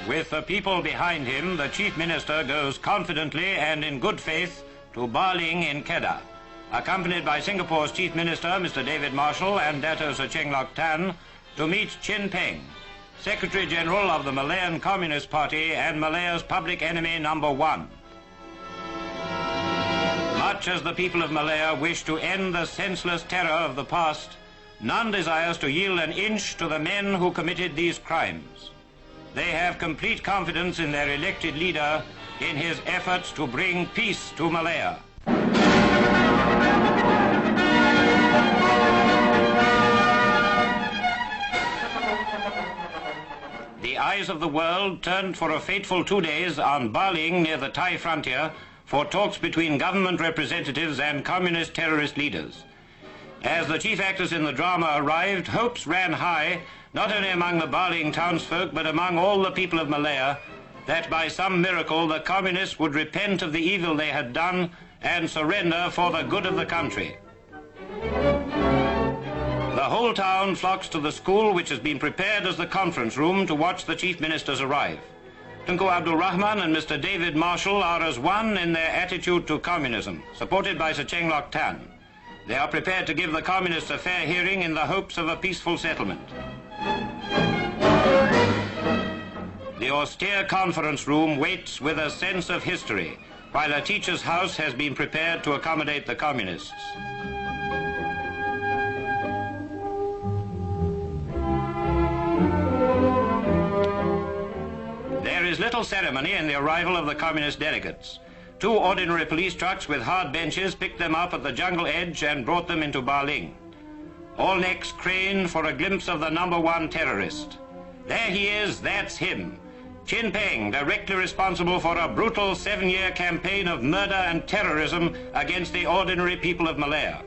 With the people behind him, the Chief Minister goes confidently and in good faith to Baling in Kedah, accompanied by Singapore's Chief Minister, Mr. David Marshall, and Dato Sir Cheng Lok Tan, to meet Peng, Secretary General of the Malayan Communist Party and Malaya's public enemy #1. Much as the people of Malaya wish to end the senseless terror of the past, none desires to yield an inch to the men who committed these crimes. They have complete confidence in their elected leader in his efforts to bring peace to Malaya. The eyes of the world turned for a fateful 2 days on Baling near the Thai frontier for talks between government representatives and communist terrorist leaders. As the chief actors in the drama arrived, hopes ran high, not only among the Baling townsfolk, but among all the people of Malaya, that by some miracle the communists would repent of the evil they had done and surrender for the good of the country. The whole town flocks to the school, which has been prepared as the conference room to watch the chief ministers arrive. Tunku Abdul Rahman and Mr. David Marshall are as one in their attitude to communism, supported by Sir Cheng Lok Tan. They are prepared to give the communists a fair hearing in the hopes of a peaceful settlement. The austere conference room waits with a sense of history, while a teacher's house has been prepared to accommodate the communists. There is little ceremony in the arrival of the communist delegates. 2 ordinary police trucks with hard benches picked them up at the jungle edge and brought them into Baling. All necks craned for a glimpse of the #1 terrorist. There he is, that's him. Peng, directly responsible for a brutal 7-year campaign of murder and terrorism against the ordinary people of Malaya.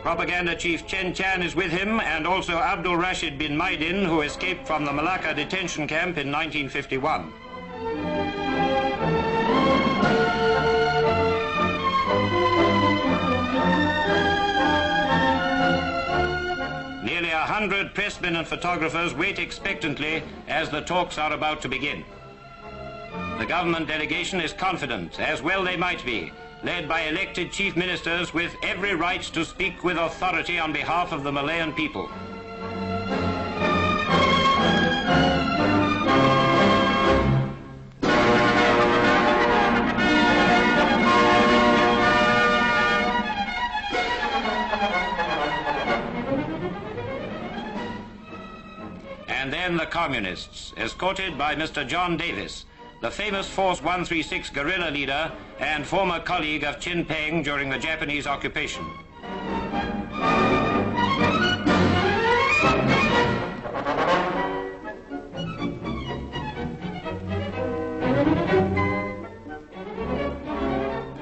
Propaganda Chief Chen Chan is with him, and also Abdul Rashid bin Maidin, who escaped from the Malacca detention camp in 1951. Nearly 100 pressmen and photographers wait expectantly as the talks are about to begin. The government delegation is confident, as well they might be, led by elected chief ministers with every right to speak with authority on behalf of the Malayan people. And then the communists, escorted by Mr. John Davis, the famous Force 136 guerrilla leader and former colleague of Peng during the Japanese occupation.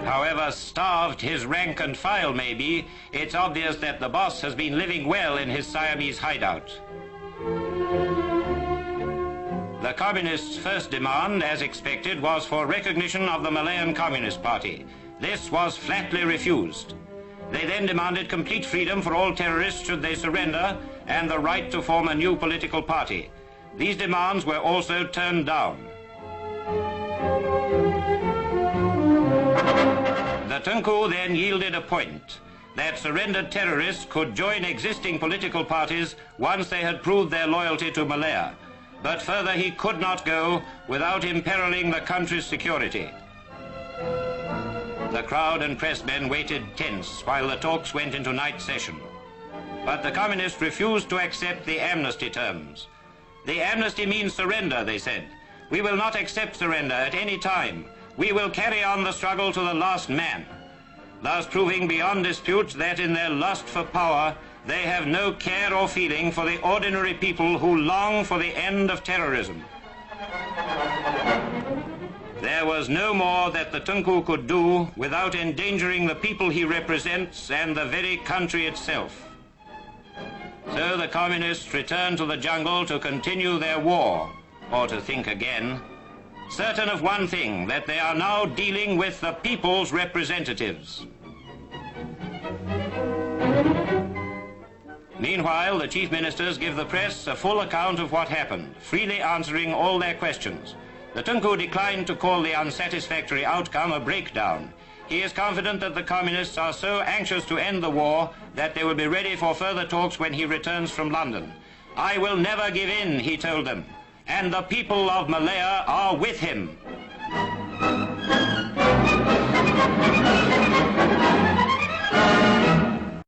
However starved his rank and file may be, it's obvious that the boss has been living well in his Siamese hideout. The communists' first demand, as expected, was for recognition of the Malayan Communist Party. This was flatly refused. They then demanded complete freedom for all terrorists should they surrender, and the right to form a new political party. These demands were also turned down. The Tunku then yielded a point that surrendered terrorists could join existing political parties once they had proved their loyalty to Malaya. But further he could not go without imperiling the country's security. The crowd and pressmen waited tense while the talks went into night session. But the communists refused to accept the amnesty terms. The amnesty means surrender, they said. We will not accept surrender at any time. We will carry on the struggle to the last man. Thus proving beyond dispute that in their lust for power, they have no care or feeling for the ordinary people who long for the end of terrorism. There was no more that the Tunku could do without endangering the people he represents and the very country itself. So the communists returned to the jungle to continue their war, or to think again, certain of one thing, that they are now dealing with the people's representatives. Meanwhile, the chief ministers give the press a full account of what happened, freely answering all their questions. The Tunku declined to call the unsatisfactory outcome a breakdown. He is confident that the communists are so anxious to end the war that they will be ready for further talks when he returns from London. "I will never give in," he told them, "and the people of Malaya are with him."